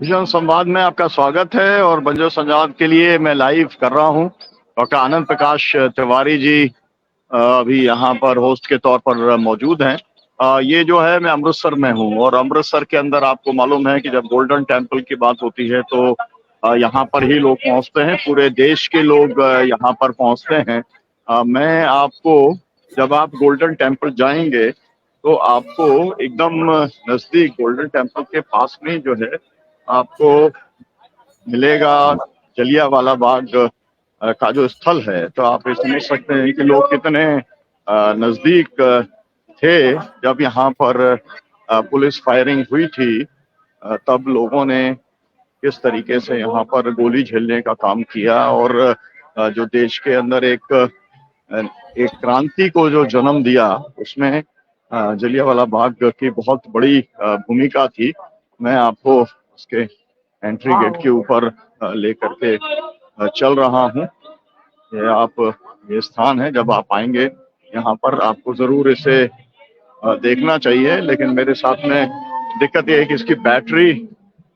Vision संवाद में आपका स्वागत है और बंजर संवाद के लिए मैं लाइव कर रहा हूं। डॉक्टर आनंद प्रकाश तिवारी जी अभी यहाँ पर होस्ट के तौर पर मौजूद हैं। ये जो है मैं अमृतसर में हूँ और अमृतसर के अंदर आपको मालूम है कि जब गोल्डन टेम्पल की बात होती है तो यहाँ पर ही लोग पहुँचते हैं, पूरे देश के लोग यहाँ पर पहुँचते हैं। मैं आपको, जब आप गोल्डन टेम्पल जाएंगे तो आपको एकदम नजदीक गोल्डन टेम्पल के पास में जो है आपको मिलेगा जलियांवाला बाग का जो स्थल है। तो आप ये समझ सकते हैं कि लोग कितने नजदीक थे जब यहाँ पर पुलिस फायरिंग हुई थी। तब लोगों ने किस तरीके से यहाँ पर गोली झेलने का काम किया और जो देश के अंदर एक क्रांति को जो जन्म दिया, उसमें जलियांवाला बाग की बहुत बड़ी भूमिका थी। मैं आपको उसके एंट्री गेट के ऊपर लेकर के चल रहा हूँ। ये स्थान है, जब आप आएंगे यहाँ पर आपको जरूर इसे देखना चाहिए। लेकिन मेरे साथ में दिक्कत ये है कि इसकी बैटरी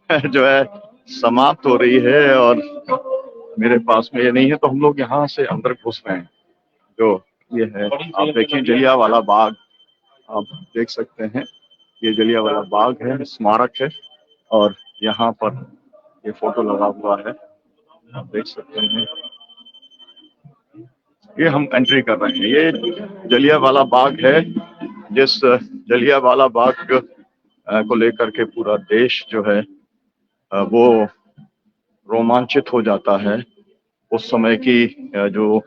जो है समाप्त हो रही है और मेरे पास में ये नहीं है, तो हम लोग यहाँ से अंदर घुस रहे हैं। जो ये है, आप देखिए जलियांवाला बाग, आप देख सकते हैं ये जलियांवाला बाग है, स्मारक है और यहाँ पर ये फोटो लगा हुआ है, आप देख सकते हैं। ये हम एंट्री कर रहे हैं, ये जलियांवाला बाग है। जिस जलियांवाला बाग को लेकर के पूरा देश जो है वो रोमांचित हो जाता है। उस समय की जो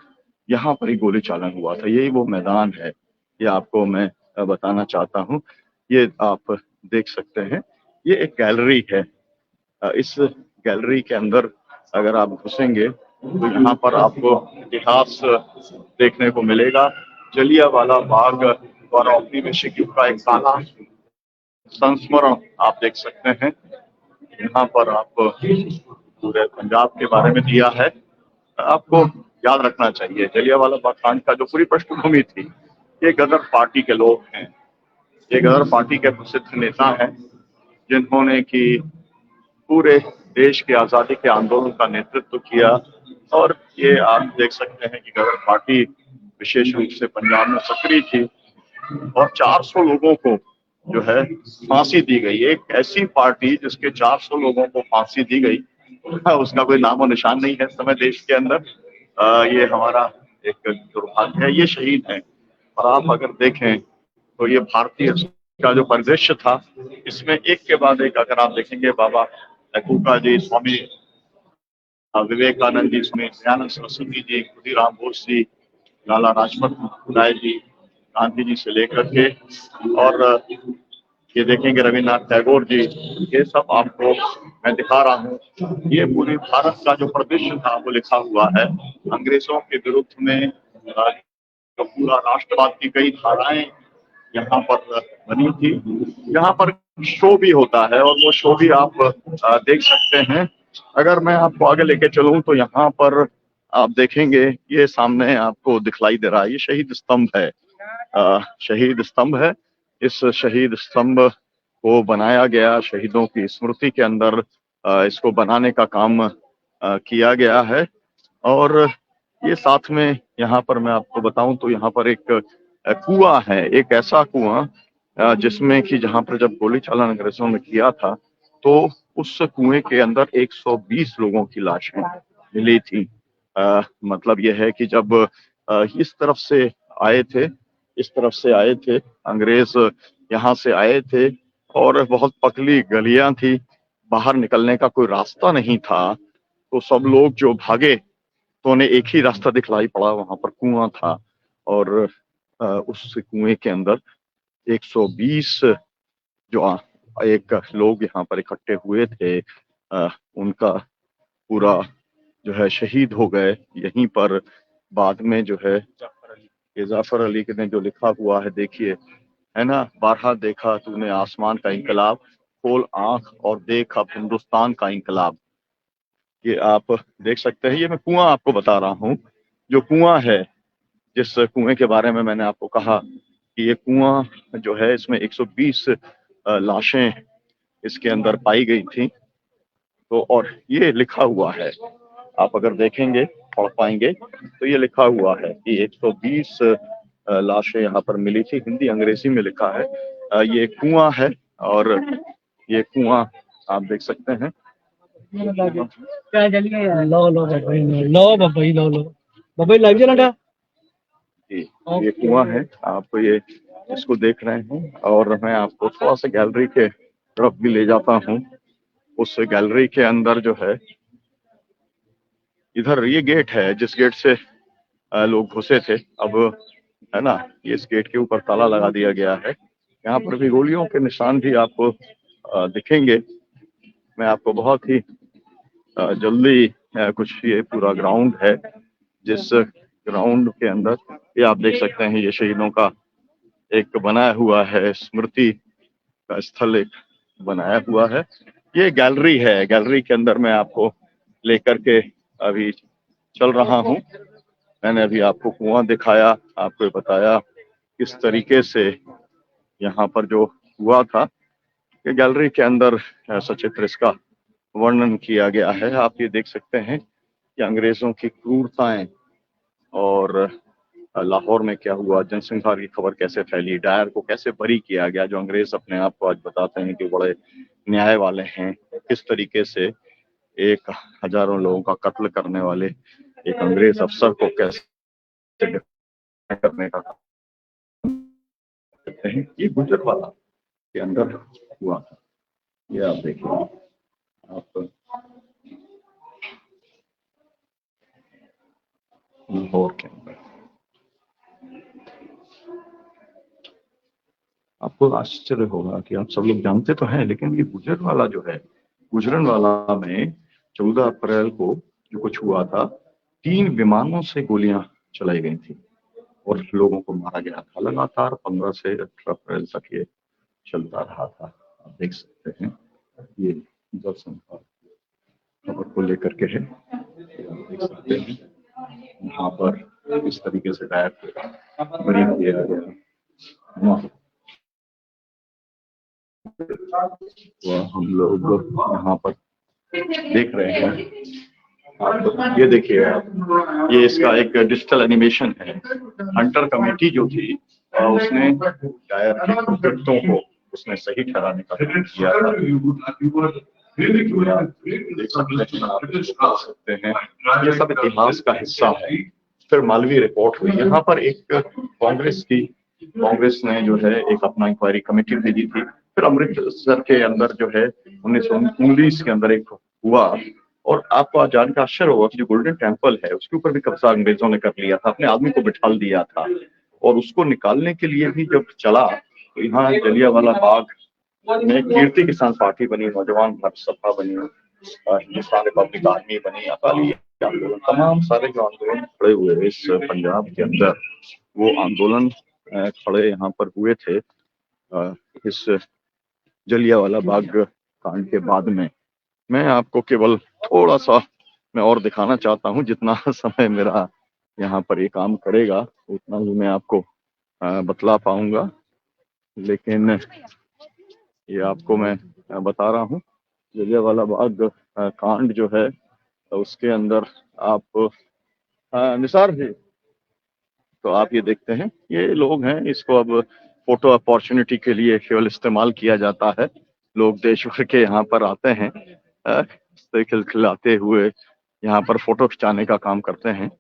यहाँ पर ही गोली चालन हुआ था, यही वो मैदान है। ये आपको मैं बताना चाहता हूँ। ये आप देख सकते हैं, ये एक गैलरी है। इस गैलरी के अंदर अगर आप घुसेंगे तो यहाँ पर आपको इतिहास देखने को मिलेगा। जलियांवाला बाग द्वारा औपनिवेशिक युग का एक काला संस्मरण आप देख सकते हैं। यहाँ पर आप पूरे पंजाब के बारे में दिया है। आपको याद रखना चाहिए जलियांवाला बाग कांड का जो पूरी पृष्ठभूमि थी, ये गदर पार्टी के लोग हैं। ये गदर पार्टी के प्रसिद्ध नेता हैं जिन्होंने कि पूरे देश के आजादी के आंदोलन का नेतृत्व किया। और ये आप देख सकते हैं कि गदर पार्टी विशेष रूप से पंजाब में सक्रिय थी और 400 लोगों को जो है फांसी दी गई। एक ऐसी पार्टी जिसके 400 लोगों को फांसी दी गई, उसका कोई नामो निशान नहीं है इस समय देश के अंदर। ये हमारा एक दुर्भाग्य है, ये शहीद है। और आप अगर देखें तो ये भारतीय का जो परिदृश्य था, इसमें एक के बाद एक अगर आप देखेंगे, बाबा कूका जी, स्वामी विवेकानंद जी, स्वामी दयानंद सरस्वती जी, खुदीराम बोस जी, लाला लाजपत राय जी, गांधी जी से लेकर के और ये देखेंगे रविन्द्रनाथ टैगोर जी, ये सब आपको मैं दिखा रहा हूँ। ये पूरी भारत का जो परिदृश्य था वो लिखा हुआ है। अंग्रेजों के विरुद्ध में जो पूरा राष्ट्रवाद की कई धाराएं यहाँ पर बनी थी। यहाँ पर शो भी होता है और वो शो भी आप देख सकते हैं। अगर मैं आपको आगे लेके चलूं तो यहाँ पर आप देखेंगे, ये सामने आपको दिखलाई दे रहा है, ये शहीद स्तंभ है। शहीद स्तंभ है। इस शहीद स्तंभ को बनाया गया शहीदों की स्मृति के अंदर, इसको बनाने का काम किया गया है। और ये साथ में यहाँ पर मैं आपको बताऊं तो यहाँ पर एक कुआं है, एक ऐसा कुआं जिसमें कि जहाँ पर जब गोली चालन अंग्रेजों ने किया था तो उस कुएं के अंदर 120 लोगों की लाशें मिली थी। मतलब यह है कि जब इस तरफ से आए थे, इस तरफ से आए थे अंग्रेज, यहाँ से आए थे और बहुत पतली गलियां थी, बाहर निकलने का कोई रास्ता नहीं था। तो सब लोग जो भागे तो उन्हें एक ही रास्ता दिखलाई पड़ा, वहां पर कुआं था और उस कुएं के अंदर 120 जो एक लोग यहाँ पर इकट्ठे हुए थे, उनका पूरा जो है शहीद हो गए यहीं पर। बाद में जो है ये जाफर अली ने जो लिखा हुआ है, देखिए, है ना, बारहा देखा तूने आसमान का इंकलाब, खोल आंख और देख अब हिंदुस्तान का इंकलाब। ये आप देख सकते हैं। ये मैं कुआं आपको बता रहा हूँ, जो कुआं है, जिस कुएं के बारे में मैंने आपको कहा कि ये कुआं जो है इसमें 120 लाशें इसके अंदर पाई गई थी। तो और ये लिखा हुआ है, आप अगर देखेंगे पढ़ पाएंगे तो ये लिखा हुआ है कि 120 लाशें यहाँ पर मिली थी। हिंदी अंग्रेजी में लिखा है। ये कुआं है और ये कुआं आप देख सकते हैं। जी, ये कुआं है, आप ये इसको देख रहे हैं और मैं आपको थोड़ा सा गैलरी के तरफ भी ले जाता हूँ। उस गैलरी के अंदर जो है, इधर ये गेट है जिस गेट से लोग घुसे थे, अब है ना, ये इस गेट के ऊपर ताला लगा दिया गया है। यहाँ पर भी गोलियों के निशान भी आपको दिखेंगे। मैं आपको बहुत ही जल्दी कुछ, ये पूरा ग्राउंड है जिस ग्राउंड के अंदर ये आप देख सकते हैं, ये शहीदों का एक बनाया हुआ है, स्मृति का स्थल एक बनाया हुआ है। ये गैलरी है, गैलरी के अंदर मैं आपको लेकर के अभी चल रहा हूँ। मैंने अभी आपको कुआं दिखाया, आपको बताया किस तरीके से यहाँ पर जो हुआ था। ये गैलरी के अंदर सचित्र इसका वर्णन किया गया है। आप ये देख सकते हैं कि अंग्रेजों की क्रूरताएं और लाहौर में क्या हुआ, जनसंहार की खबर कैसे फैली, डायर को कैसे बरी किया गया, जो अंग्रेज अपने आप को आज बताते हैं कि बड़े न्याय वाले हैं। किस तरीके से एक हजारों लोगों का कत्ल करने वाले एक अंग्रेज अफसर को कैसे डिफेंड करने का काम करते हैं, ये गुजरवाला के अंदर हुआ था। ये आप देखिए, आप लाहौर के अंदर आपको आश्चर्य होगा कि आप सब लोग जानते तो हैं, लेकिन ये गुजरवाला जो है, गुजरनवाला में 14 अप्रैल को जो कुछ हुआ था, 3 विमानों से गोलियां चलाई गई थी और लोगों को मारा गया था। लगातार 15 से 18 अप्रैल तक ये चलता रहा था। आप देख सकते हैं, ये दर्शन खबर को लेकर के है। आप देख सकते हैं यहाँ पर इस तरीके से डायर बरी किया गया। हम लोग यहाँ पर देख रहे हैं। आप ये देखिए, ये इसका एक डिजिटल एनिमेशन है। हंटर कमेटी जो थी उसने डायर के कृत्यों को उसने सही ठहराने का काम किया था। देख सकते हैं, ये सब इतिहास का हिस्सा है। फिर मालवीय रिपोर्ट हुई। यहाँ पर एक कांग्रेस ने जो है एक अपना इंक्वायरी कमेटी भेजी थी। फिर अमृतसर के अंदर जो है 1919 के अंदर एक हुआ, और आपको आज जानकर आश्चर्य होगा कि जो गोल्डन टेम्पल है उसके ऊपर भी कब्जा अंग्रेजों ने कर लिया था, अपने आदमी को बिठा दिया था। और उसको निकालने के लिए भी जब चला तो यहाँ जलियांवाला बाग में कीर्ति किसान पार्टी बनी, नौजवान भारत सभा बनी, हिंदुस्तान रिपब्लिक आर्मी बनी, अकाली आंदोलन, तमाम सारे जो आंदोलन खड़े हुए इस पंजाब के अंदर, वो आंदोलन खड़े यहाँ पर हुए थे इस जलियांवाला बाग कांड के बाद में। मैं आपको केवल थोड़ा सा मैं और दिखाना चाहता हूँ, जितना समय मेरा यहाँ पर ये काम करेगा उतना ही मैं आपको बतला पाऊंगा, लेकिन ये आपको मैं बता रहा हूँ। जलियांवाला बाग कांड जो है उसके अंदर आप निसार जी, तो आप ये देखते हैं, ये लोग हैं, इसको अब फोटो अपॉर्चुनिटी के लिए केवल इस्तेमाल किया जाता है। लोग देश भर के यहाँ पर आते हैं, खिलखिलाते हुए यहाँ पर फोटो खिंचाने का काम करते हैं।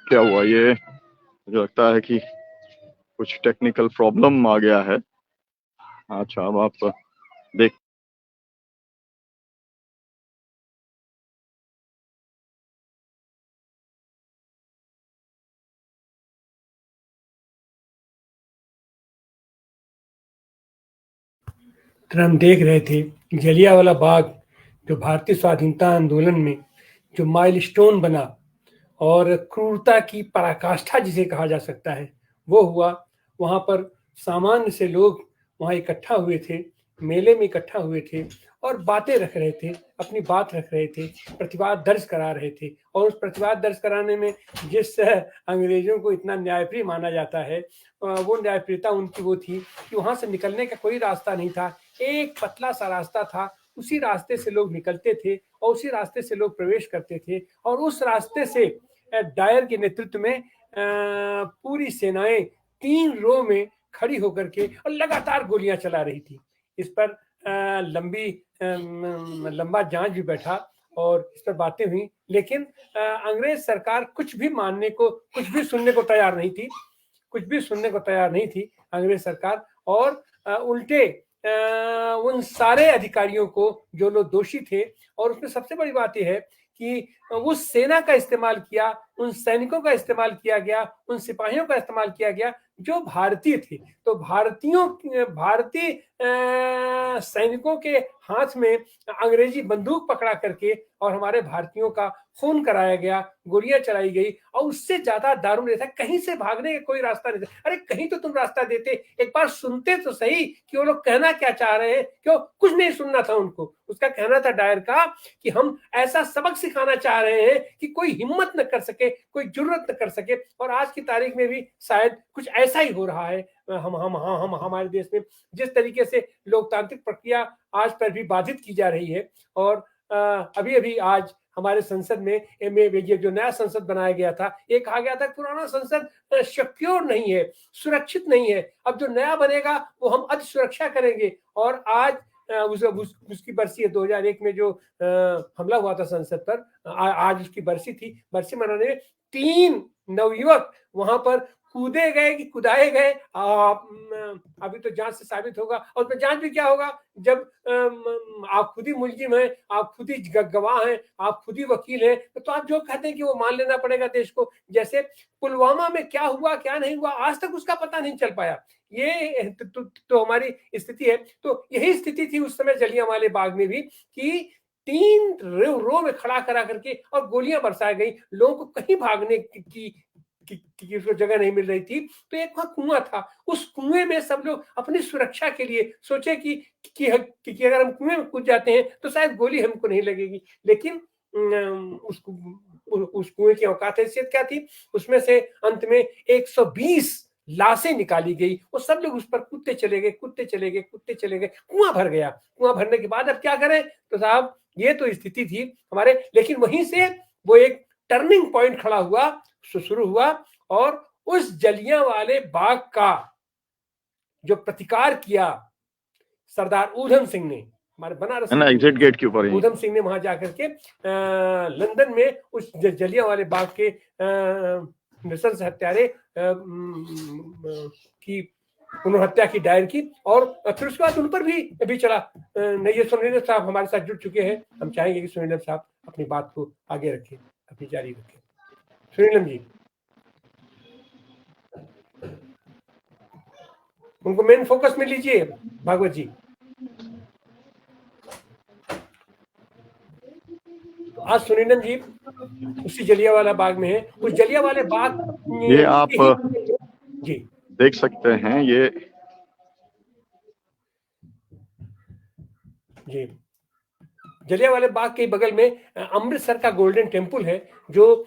क्या हुआ, ये मुझे लगता है कि कुछ टेक्निकल प्रॉब्लम आ गया है। अच्छा, अब आप देख हम देख रहे थे कि जलियांवाला बाग जो भारतीय स्वाधीनता आंदोलन में जो माइलस्टोन बना और क्रूरता की पराकाष्ठा जिसे कहा जा सकता है वो हुआ। वहाँ पर सामान्य से लोग वहाँ इकट्ठा हुए थे, मेले में इकट्ठा हुए थे और बातें रख रहे थे, अपनी बात रख रहे थे, प्रतिवाद दर्ज करा रहे थे। और उस प्रतिवाद दर्ज कराने में जिस अंग्रेजों को इतना न्यायप्रिय माना जाता है, वो न्यायप्रियता उनकी वो थी कि वहां से निकलने का कोई रास्ता नहीं था, एक पतला सा रास्ता था, उसी रास्ते से लोग निकलते थे और उसी रास्ते से लोग प्रवेश करते थे। और उस रास्ते से डायर के नेतृत्व में पूरी सेनाएं 3 रो में खड़ी होकर के और लगातार गोलियां चला रही थी। इस पर लंबा जांच भी बैठा और इस पर बातें हुई, लेकिन अंग्रेज सरकार कुछ भी मानने को, कुछ भी सुनने को तैयार नहीं थी, कुछ भी सुनने को तैयार नहीं थी अंग्रेज सरकार। और उल्टे उन सारे अधिकारियों को जो लोग दोषी थे, और उसमें सबसे बड़ी बात यह है कि उस सेना का इस्तेमाल किया, उन सैनिकों का इस्तेमाल किया गया, उन सिपाहियों का इस्तेमाल किया गया जो भारतीय थे। तो भारतीय सैनिकों के हाथ में अंग्रेजी बंदूक पकड़ा करके और हमारे भारतीयों का खून कराया गया, गोलियां चलाई गई। और उससे ज्यादा दारुण ये था, कहीं से भागने का कोई रास्ता नहीं था। अरे कहीं तो तुम रास्ता देते, एक बार सुनते तो सही कि वो लोग कहना क्या चाह रहे हैं। क्यों? कुछ नहीं सुनना था उनको। उसका कहना था डायर का कि हम ऐसा सबक सिखाना चाह रहे हैं कि कोई हिम्मत न कर सके, कोई जुर्रत न कर सके। और आज की तारीख में भी शायद कुछ ऐसा ही हो रहा है हम हमारे देश में, जिस तरीके से लोकतांत्रिक प्रक्रिया आज पर भी बाधित की जा रही है। और अभी अभी आज हमारे संसद में ये जो नया संसद बनाया गया था, ये कहा गया था पुराना संसद सिक्योर नहीं है, सुरक्षित नहीं है। अब जो नया बनेगा वो हम अति सुरक्षा करेंगे। और आज उसकी बरसी है, 2001 में जो हमला हुआ था संसद पर, आज उसकी बरसी थी। बरसी मनाने में 3 नवयुवक वहां पर कूदे गए कि कुदाए गए। अभी तो जांच से साबित होगा। और तो जांच भी क्या होगा जब आप खुद ही मुलजिम हैं, आप खुद ही गवाह हैं, आप खुद ही वकील हैं, तो आप जो कहते हैं कि वो मान लेना पड़ेगा देश को। जैसे पुलवामा में क्या हुआ क्या नहीं हुआ आज तक उसका पता नहीं चल पाया। ये तो हमारी स्थिति है। तो यही स्थिति थी उस समय जलियांवाले बाग में भी, कि 3 रो में खड़ा करा करके और गोलियां बरसाई गई। लोगों को कहीं भागने की उसको जगह नहीं मिल रही थी। तो एक वहां कुआं था, उस कुएं में सब लोग अपनी सुरक्षा के लिए सोचे कि अगर हम कुएं में कूद जाते हैं तो शायद गोली हमको नहीं लगेगी। लेकिन उस कुएं की औकात हैसियत क्या थी, उसमें से अंत में 120 लाशें निकाली गई। वो सब लोग उस पर कूदते चले गए, कुआं भर गया। कुआं भरने के बाद अब क्या करें? तो साहब ये तो स्थिति थी हमारे। लेकिन वहीं से वो एक टर्निंग पॉइंट खड़ा हुआ, शुरू हुआ। और उस जलियांवाले बाग का जो प्रतिकार किया सरदार ऊधम सिंह ने, हमारे बनारस एग्जिट गेट के ऊपर ऊधम सिंह ने वहां जाकर के लंदन में उस जलियांवाले बाग के नृशंस हत्यारे की उन्होंने हत्या की, डायर की। और फिर उसके बाद उन पर भी चला। ये सुनील साहब हमारे साथ जुड़ चुके हैं। हम चाहेंगे कि सुनील साहब अपनी बात को आगे रखें, अपनी जारी रखें। सुनीलम जी, उनको मेन फोकस में लीजिए। भागवत जी, तो आज सुनीलम जी उसी जलियांवाला बाग में है। उस जलियांवाले बाग ये आप जी देख सकते हैं। ये जी जलियांवाले बाग के बगल में अमृतसर का गोल्डन टेम्पल है, जो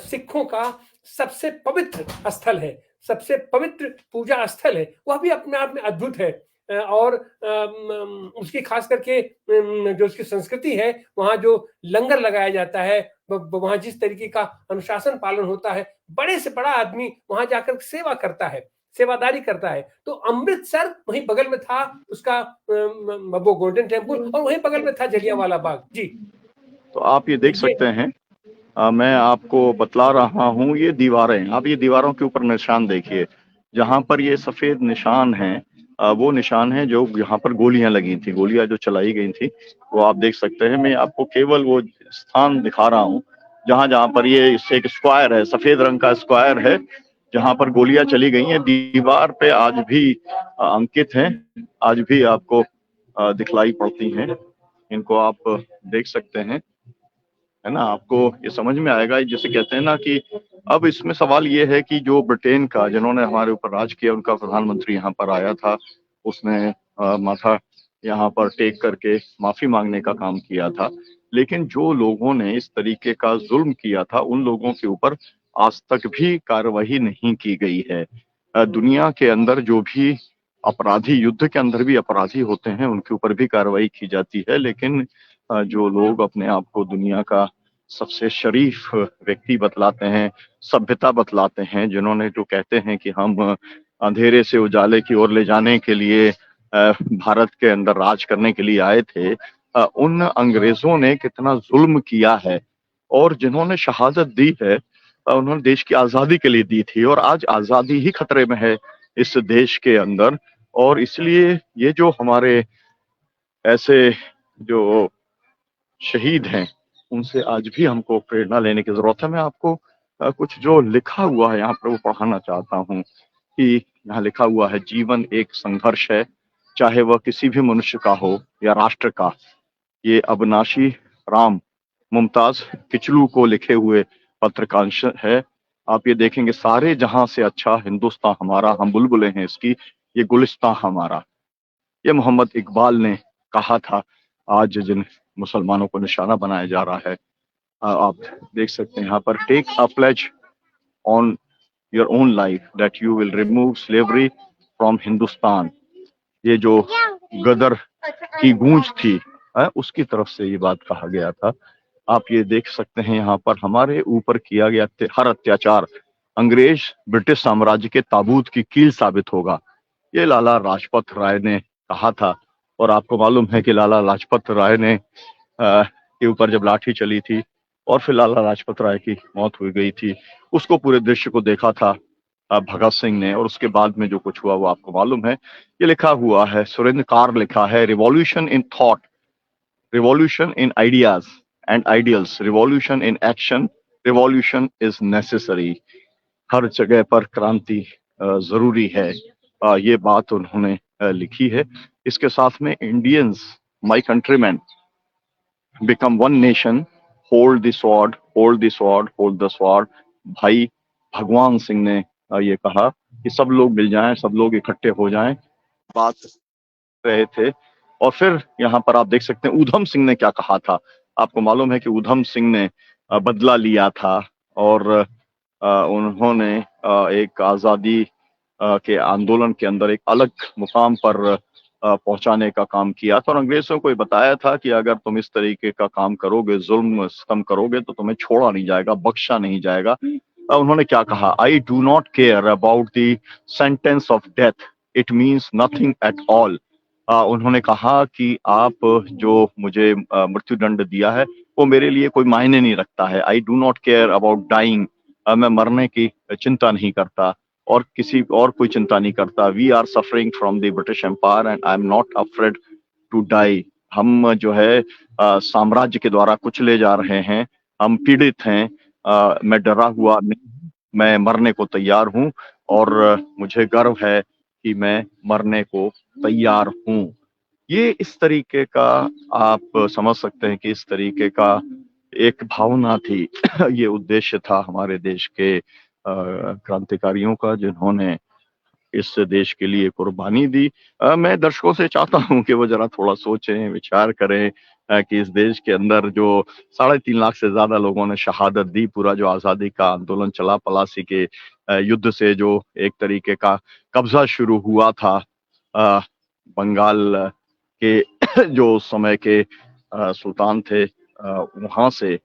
सिखों का सबसे पवित्र स्थल है, सबसे पवित्र पूजा स्थल है। वह भी अपने आप में अद्भुत है। और उसकी खास करके जो उसकी संस्कृति है, वहाँ जो लंगर लगाया जाता है, वहाँ जिस तरीके का अनुशासन पालन होता है, बड़े से बड़ा आदमी वहाँ जाकर सेवा करता है, सेवादारी करता है। तो अमृतसर वहीं बगल में था उसका वो गोल्डन टेम्पल, और वहीं बगल में था जलियांवाला बाग। जी, तो आप ये देख सकते हैं। मैं आपको बतला रहा हूँ, ये दीवारें, आप ये दीवारों के ऊपर निशान देखिए। जहां पर ये सफेद निशान हैं, वो निशान है जो यहाँ पर गोलियां लगी थी, गोलियां जो चलाई गई थी, वो आप देख सकते हैं। मैं आपको केवल वो स्थान दिखा रहा हूँ जहां जहां पर ये एक स्क्वायर है, सफेद रंग का स्क्वायर है, जहां पर गोलियां चली गई हैं। दीवार पे आज भी अंकित हैं, आज भी आपको दिखलाई पड़ती हैं। इनको आप देख सकते हैं, है ना। आपको ये समझ में आएगा। जैसे कहते हैं ना कि अब इसमें सवाल ये है कि जो ब्रिटेन का, जिन्होंने हमारे ऊपर राज किया, उनका प्रधानमंत्री यहाँ पर आया था, उसने माथा यहाँ पर टेक करके माफी मांगने का काम किया था, लेकिन जो लोगों ने इस तरीके का जुल्म किया था उन लोगों के ऊपर आज तक भी कार्रवाई नहीं की गई है। दुनिया के अंदर जो भी अपराधी, युद्ध के अंदर भी अपराधी होते हैं, उनके ऊपर भी कार्रवाई की जाती है, लेकिन जो लोग अपने आप को दुनिया का सबसे शरीफ व्यक्ति बतलाते हैं, सभ्यता बतलाते हैं, जिन्होंने जो कहते हैं कि हम अंधेरे से उजाले की ओर ले जाने के लिए भारत के अंदर राज करने के लिए आए थे, उन अंग्रेजों ने कितना जुल्म किया है और जिन्होंने शहादत दी है उन्होंने देश की आजादी के लिए दी थी और आज आजादी ही खतरे में है इस देश के अंदर। और इसलिए ये जो हमारे ऐसे जो शहीद हैं उनसे आज भी हमको प्रेरणा लेने की जरूरत है। मैं आपको कुछ जो लिखा हुआ है यहाँ पर वो पढ़ाना चाहता हूँ कि यहाँ लिखा हुआ है, जीवन एक संघर्ष है, चाहे वह किसी भी मनुष्य का हो या राष्ट्र का। ये अविनाशी राम मुमताज किचलू को लिखे हुए पत्र का अंश है। आप ये देखेंगे, सारे जहां से अच्छा हिंदुस्तान हमारा, हम बुलबुलें हैं इसकी, ये गुलिस्तान हमारा। ये मोहम्मद इकबाल ने कहा था। आज जिन मुसलमानों को निशाना बनाया जा रहा है, आप देख सकते हैं यहाँ पर, take a pledge on your own life that you will remove slavery from Hindustan. ये जो गदर की गूंज थी उसकी तरफ से ये बात कहा गया था। आप ये देख सकते हैं यहाँ पर, हमारे ऊपर किया गया हर अत्याचार अंग्रेज ब्रिटिश साम्राज्य के ताबूत की कील साबित होगा। ये लाला लाजपत राय ने कहा था। और आपको मालूम है कि लाला लाजपत राय ने के ऊपर जब लाठी चली थी और फिर लाला लाजपत राय की मौत हो गई थी, उसको पूरे दृश्य को देखा था भगत सिंह ने, और उसके बाद में जो कुछ हुआ वो आपको मालूम है। ये लिखा हुआ है, सुरेंद्र कार लिखा है, revolution in thought, revolution in ideas and ideals, revolution in action, revolution is necessary. हर जगह पर क्रांति जरूरी है। ये बात उन्होंने लिखी है। इसके साथ में, Indians my countryman become one nation, hold the sword, hold the sword, hold the sword. भाई भगवान सिंह ने ये कहा कि सब लोग मिल जाएं, सब लोग इकट्ठे हो जाएं, बात रहे थे। और फिर यहाँ पर आप देख सकते हैं ऊधम सिंह ने क्या कहा था। आपको मालूम है कि ऊधम सिंह ने बदला लिया था और उन्होंने एक आजादी के आंदोलन के अंदर एक अलग मुकाम पर पहुंचाने का काम किया था और अंग्रेजों को ये बताया था कि अगर तुम इस तरीके का काम करोगे, जुल्म सितम करोगे, तो तुम्हें छोड़ा नहीं जाएगा, बख्शा नहीं जाएगा। उन्होंने क्या कहा, आई do not care about the sentence of death, it means nothing at all. उन्होंने कहा कि आप जो मुझे मृत्युदंड दिया है वो मेरे लिए कोई मायने नहीं रखता है। I do not care about dying, मैं मरने की चिंता नहीं करता और किसी और कोई चिंता नहीं करता। We are suffering from the British empire and I am not afraid to die. हम जो है साम्राज्य के द्वारा कुचले जा रहे हैं, हम पीड़ित हैं, मैं डरा हुआ नहीं, मैं मरने को तैयार हूँ और मुझे गर्व है कि मैं मरने को तैयार हूँ। ये इस तरीके का आप समझ सकते हैं कि इस तरीके का एक भावना थी ये उद्देश्य था हमारे देश के क्रांतिकारियों का, जिन्होंने इस देश के लिए कुर्बानी दी। मैं दर्शकों से चाहता हूं कि वो जरा थोड़ा सोचें, विचार करें कि इस देश के अंदर जो 3.5 लाख से ज्यादा लोगों ने शहादत दी, पूरा जो आजादी का आंदोलन चला, पलासी के युद्ध से जो एक तरीके का कब्जा शुरू हुआ था बंगाल के जो समय के सुल्तान थे वहां से,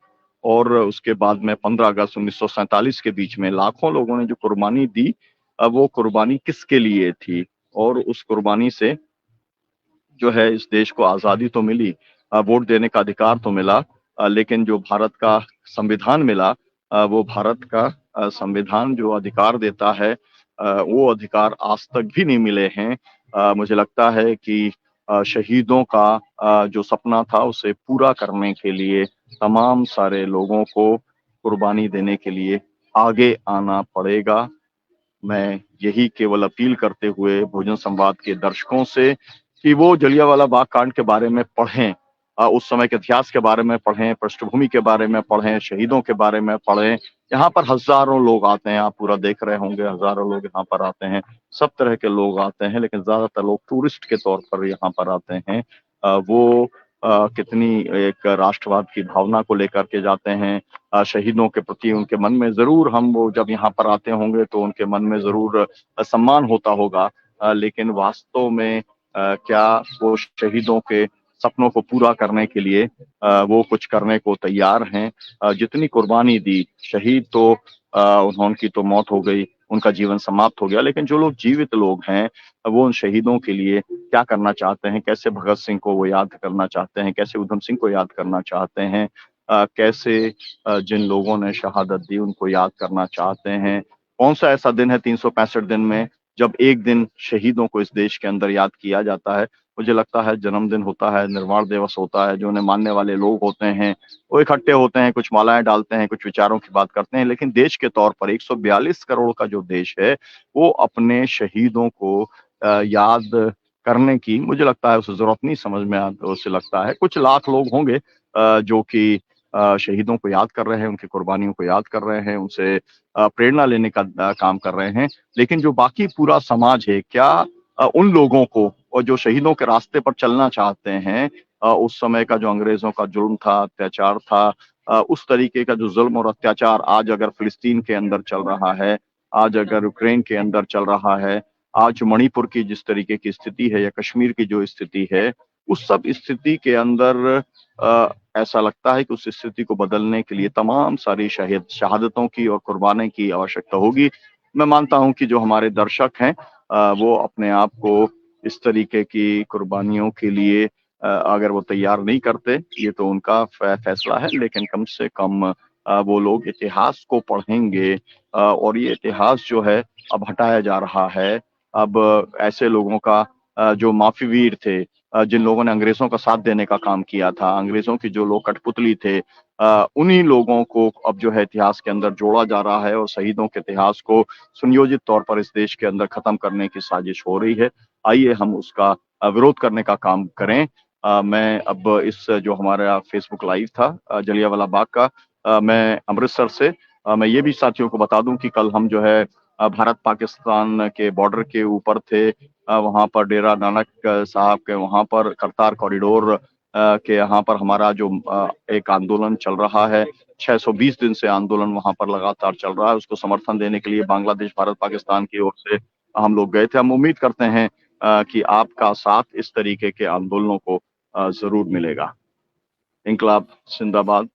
और उसके बाद में 15 अगस्त 1947 के बीच में लाखों लोगों ने जो कुर्बानी दी, वो कुर्बानी किसके लिए थी? और उस कुर्बानी से जो है इस देश को आजादी तो मिली, वोट देने का अधिकार तो मिला, लेकिन जो भारत का संविधान मिला, वो भारत का संविधान जो अधिकार देता है, वो अधिकार आज तक भी नहीं मिले हैं। मुझे लगता है कि शहीदों का जो सपना था उसे पूरा करने के लिए तमाम सारे लोगों को कुर्बानी देने के लिए आगे आना पड़ेगा। मैं यही केवल अपील करते हुए भोजन संवाद के दर्शकों से कि वो जलियांवाला बाग कांड के बारे में पढ़ें, उस समय के इतिहास के बारे में पढ़ें, पृष्ठभूमि के बारे में पढ़ें, शहीदों के बारे में पढ़ें। यहाँ पर हज़ारों लोग आते हैं, आप पूरा देख रहे होंगे, हज़ारों लोग यहाँ पर आते हैं। सब तरह के लोग आते हैं, लेकिन ज़्यादातर लोग टूरिस्ट के तौर पर यहाँ पर आते हैं। वो कितनी एक राष्ट्रवाद की भावना को लेकर के जाते हैं। शहीदों के प्रति उनके मन में ज़रूर, हम वो जब यहाँ पर आते होंगे तो उनके मन में ज़रूर सम्मान होता होगा। लेकिन वास्तव में क्या वो शहीदों के सपनों को पूरा करने के लिए वो कुछ करने को तैयार हैं? जितनी कुर्बानी दी, शहीद तो उनकी तो मौत हो गई, उनका जीवन समाप्त हो गया, लेकिन जो लोग जीवित लोग हैं, वो उन शहीदों के लिए क्या करना चाहते हैं? कैसे भगत सिंह को वो याद करना चाहते हैं? कैसे उधम सिंह को याद करना चाहते हैं? कैसे जिन लोगों ने शहादत दी उनको याद करना चाहते हैं? कौन-सा ऐसा दिन है 365 दिन में जब एक दिन शहीदों को इस देश के अंदर याद किया जाता है? मुझे लगता है जन्मदिन होता है, निर्वाण दिवस होता है, जो उन्हें मानने वाले लोग होते हैं, वो इकट्ठे होते हैं, कुछ मालाएँ डालते हैं, कुछ विचारों की बात करते हैं। लेकिन देश के तौर पर 142 करोड़ का जो देश है, वो अपने शहीदों को याद करने की मुझे लगता है उसे ज़रूरत नहीं समझ में उसे लगता है। कुछ लाख लोग होंगे जो कि शहीदों को याद कर रहे हैं, उनकी कुर्बानियों को याद कर रहे हैं, उनसे प्रेरणा लेने का काम कर रहे हैं। लेकिन जो बाकी पूरा समाज है, क्या उन लोगों को और जो शहीदों के रास्ते पर चलना चाहते हैं, उस समय का जो अंग्रेज़ों का जुल्म था, अत्याचार था, उस तरीके का जो ज़ुल्म और अत्याचार आज अगर फ़िलिस्तीन के अंदर चल रहा है, आज अगर यूक्रेन के अंदर चल रहा है, आज मणिपुर की जिस तरीके की स्थिति है या कश्मीर की जो स्थिति है, उस सब स्थिति के अंदर ऐसा लगता है कि उस स्थिति को बदलने के लिए तमाम सारी शहादतों की और कुर्बानी की आवश्यकता होगी। मैं मानता हूँ कि जो हमारे दर्शक हैं वो अपने आप को इस तरीके की कुर्बानियों के लिए अगर वो तैयार नहीं करते, ये तो उनका फैसला है, लेकिन कम से कम वो लोग इतिहास को पढ़ेंगे और ये इतिहास जो है अब हटाया जा रहा है। अब ऐसे लोगों का जो माफ़ी वीर थे, जिन लोगों ने अंग्रेज़ों का साथ देने का काम किया था, अंग्रेज़ों की जो लोग कठपुतली थे, उन्हीं लोगों को अब जो है इतिहास के अंदर जोड़ा जा रहा है और शहीदों के इतिहास को सुनियोजित तौर पर इस देश के अंदर खत्म करने की साजिश हो रही है। आइए हम उसका विरोध करने का काम करें। मैं अब इस जो हमारा फ़ेसबुक लाइव था जलियांवाला बाग का, मैं अमृतसर से मैं ये भी साथियों को बता दूँ कि कल हम जो है भारत-पाकिस्तान के बॉर्डर के ऊपर थे। वहाँ पर डेरा नानक साहब के वहाँ पर करतार कॉरिडोर के यहाँ पर हमारा जो एक आंदोलन चल रहा है, 620 दिन से आंदोलन वहाँ पर लगातार चल रहा है। उसको समर्थन देने के लिए बांग्लादेश, भारत-पाकिस्तान की ओर से हम लोग गए थे। हम उम्मीद करते हैं कि आपका साथ इस तरीके के आंदोलनों को ज़रूर मिलेगा। इन्कलाब ज़िंदाबाद,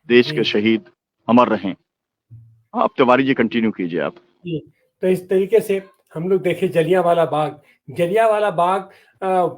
देश जी के शहीद अमर रहें। आप तिवारी जी कंटिन्यू कीजिए आप। जी, तो इस तरीके से हम लोग देखें जलियांवाला बाग। जलियांवाला बाग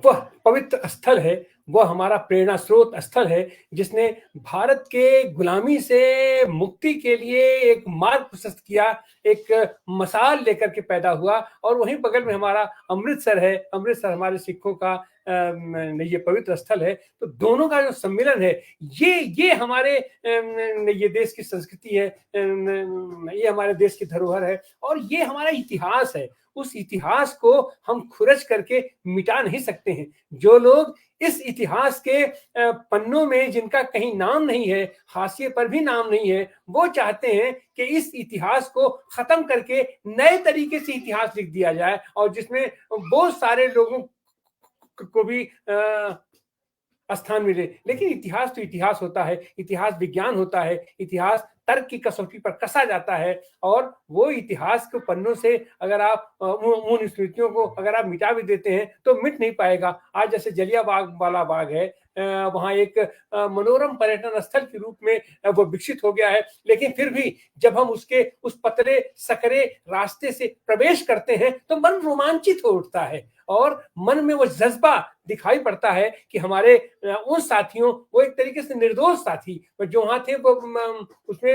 वह पवित्र स्थल है, वह हमारा प्रेरणा स्रोत स्थल है, जिसने भारत के गुलामी से मुक्ति के लिए एक मार्ग प्रशस्त किया, एक मशाल लेकर के पैदा हुआ। और वहीं बगल में हमारा अमृतसर है। अमृतसर हमारे सिखों का ये पवित्र स्थल है। तो दोनों का जो सम्मिलन है, ये हमारे ये देश की संस्कृति है, ये हमारे देश की धरोहर है और ये हमारा इतिहास है। उस इतिहास को हम खुरच करके मिटा नहीं सकते हैं। जो लोग इस इतिहास के पन्नों में जिनका कहीं नाम नहीं है, हाशिए पर भी नाम नहीं है, वो चाहते हैं कि इस इतिहास को खत्म करके नए तरीके से इतिहास लिख दिया जाए और जिसमें बहुत सारे लोगों को भी स्थान मिले। लेकिन इतिहास तो इतिहास होता है, इतिहास विज्ञान होता है, इतिहास तर्क की कसौटी पर कसा जाता है और वो इतिहास के पन्नों से अगर आप उन स्मृतियों को अगर आप मिटा भी देते हैं तो मिट नहीं पाएगा। आज जैसे जलियांवाला बाग है, वहाँ एक मनोरम पर्यटन स्थल के रूप में वो विकसित हो गया है। लेकिन फिर भी जब हम उसके उस पतले सकरे रास्ते से प्रवेश करते हैं तो मन रोमांचित हो उठता है और मन में वो जज्बा दिखाई पड़ता है कि हमारे उन साथियों, वो एक तरीके से निर्दोष साथी जो वहां थे, वो उसमें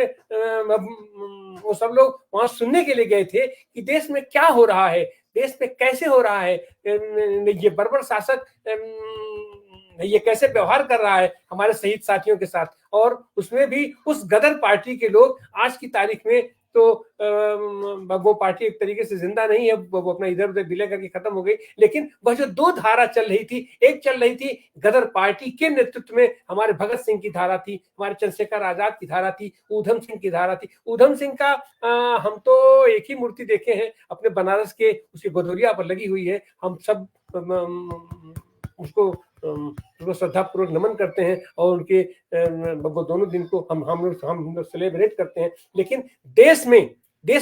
वो सब लोग वहां सुनने के लिए गए थे कि देश में क्या हो रहा है, देश में कैसे हो रहा है, ये बर्बर शासक ये कैसे व्यवहार कर रहा है हमारे शहीद साथियों के साथ। और उसमें भी उस गदर पार्टी के लोग आज की तारीख में तो वो पार्टी एक तरीके से जिंदा नहीं है, वो अपना इधर उधर विलय करके खत्म हो गई। लेकिन वह जो दो धारा चल रही थी, एक चल रही थी गदर पार्टी के नेतृत्व में हमारे भगत सिंह की धारा थी, हमारे चंद्रशेखर आजाद की धारा थी, ऊधम सिंह की धारा थी। ऊधम सिंह का हम तो एक ही मूर्ति देखे हैं अपने बनारस के, उसकी गोदौलिया पर लगी हुई है। हम सब उसको श्रद्धा पूर्वक नमन करते हैं और उनके वो दोनों दिन को हम लोग सेलिब्रेट करते हैं। लेकिन देश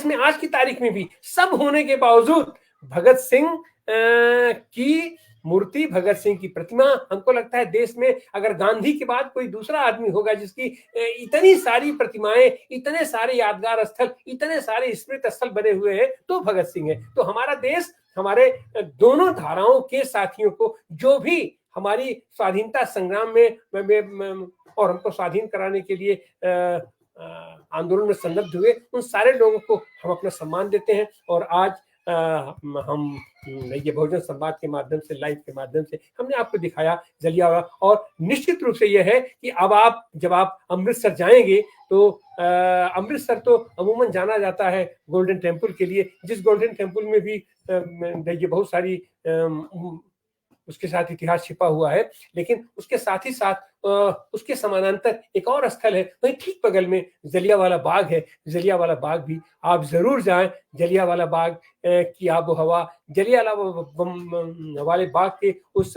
में आज की तारीख में भी सब होने के बावजूद भगत सिंह की मूर्ति, भगत सिंह की प्रतिमा, हमको लगता है देश में अगर गांधी के बाद कोई दूसरा आदमी होगा जिसकी इतनी सारी प्रतिमाएं, इतने सारे यादगार स्थल, इतने सारे स्मृति स्थल बने हुए हैं, तो भगत सिंह है। तो हमारा देश हमारे दोनों धाराओं के साथियों को, जो भी हमारी स्वाधीनता संग्राम में और हमको स्वाधीन कराने के लिए आंदोलन में संलग्न हुए, उन सारे लोगों को हम अपना सम्मान देते हैं। और आज हम ये बहुजन संवाद के माध्यम से, लाइव के माध्यम से हमने आपको दिखाया जलियांवाला। और निश्चित रूप से यह है कि अब जब आप अमृतसर जाएंगे तो अमृतसर तो अमूमन जाना जाता है गोल्डन टेम्पल के लिए, जिस गोल्डन टेम्पल में भी ये बहुत सारी उसके साथ इतिहास छिपा हुआ है। लेकिन उसके साथ ही साथ उसके समानांतर एक और स्थल है, वहीं ठीक बगल में जलियांवाला बाग है। जलियांवाला बाग भी आप जरूर जाएं। जलियांवाला बाग की आबो हवा, जलियांवाला बाग के उस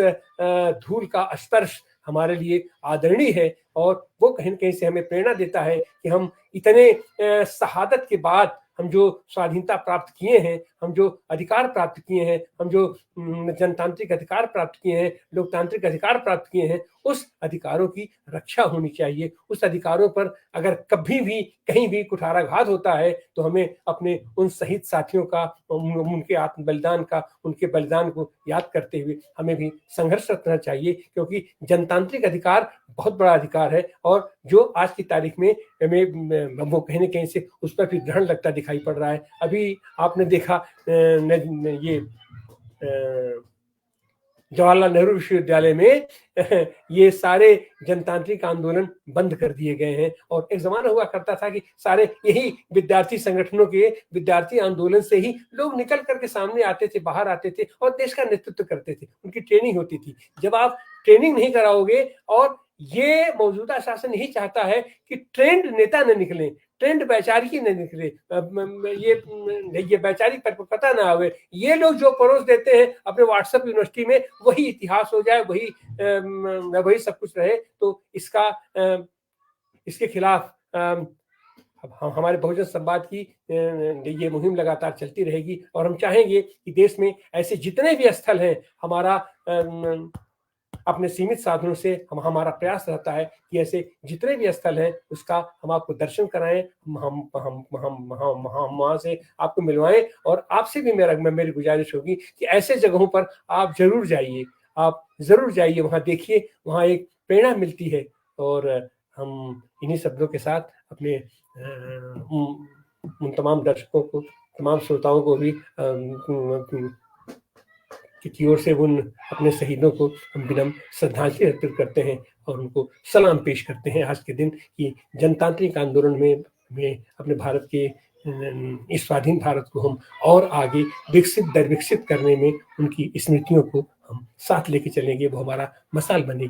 धूल का स्पर्श हमारे लिए आदरणीय है और वो कहीं न कहीं से हमें प्रेरणा देता है कि हम इतने शहादत के बाद हम जो स्वाधीनता प्राप्त किए हैं, हम जो अधिकार प्राप्त किए हैं, हम जो जनतांत्रिक अधिकार प्राप्त किए हैं, लोकतांत्रिक अधिकार प्राप्त किए हैं, उस अधिकारों की रक्षा होनी चाहिए। उस अधिकारों पर अगर कभी भी कहीं भी कुठाराघात होता है तो हमें अपने उन शहीद साथियों का, उनके आत्म बलिदान का, उनके बलिदान को याद करते हुए हमें भी संघर्ष करना चाहिए, क्योंकि जनतांत्रिक अधिकार बहुत बड़ा अधिकार है और जो आज की तारीख में हमें वो कहीं न कहीं से उस पर भी ग्रहण लगता दिखाई पड़ रहा है। अभी आपने देखा ये जवाहरलाल नेहरू विश्वविद्यालय में ये सारे जनतांत्रिक आंदोलन बंद कर दिए गए हैं। और एक जमाना हुआ करता था कि सारे यही विद्यार्थी संगठनों के विद्यार्थी आंदोलन से ही लोग निकल करके सामने आते थे, बाहर आते थे और देश का नेतृत्व करते थे, उनकी ट्रेनिंग होती थी। जब आप ट्रेनिंग नहीं कराओगे, और ये मौजूदा शासन यही चाहता है कि ट्रेंड नेता न निकले, ट्रेंड वैचारिक न निकले, ये वैचारिक पता ना आवे, ये लोग जो परोस देते हैं अपने व्हाट्सएप यूनिवर्सिटी में वही इतिहास हो जाए, वही सब कुछ रहे। तो इसके खिलाफ हमारे बहुजन संवाद की ये मुहिम लगातार चलती रहेगी और हम चाहेंगे कि देश में ऐसे जितने भी स्थल हैं, हमारा अपने सीमित साधनों से हमारा प्रयास रहता है कि ऐसे जितने भी स्थल हैं उसका हम आपको दर्शन कराएं, हम वहां से आपको मिलवाएं। और आपसे भी मेरी गुजारिश होगी कि ऐसे जगहों पर आप जरूर जाइए, वहां देखिए, वहां एक प्रेरणा मिलती है। और हम इन्हीं शब्दों के साथ अपने उन तमाम दर्शकों को, तमाम श्रोताओं को भी की ओर से उन अपने शहीदों को हम विनम्र श्रद्धांजलि अर्पित करते हैं और उनको सलाम पेश करते हैं आज के दिन कि जनतांत्रिक आंदोलन में अपने भारत के इस स्वाधीन भारत को हम और आगे विकसित करने में उनकी स्मृतियों को हम साथ लेके चलेंगे, वो हमारा मसाल बनेगी।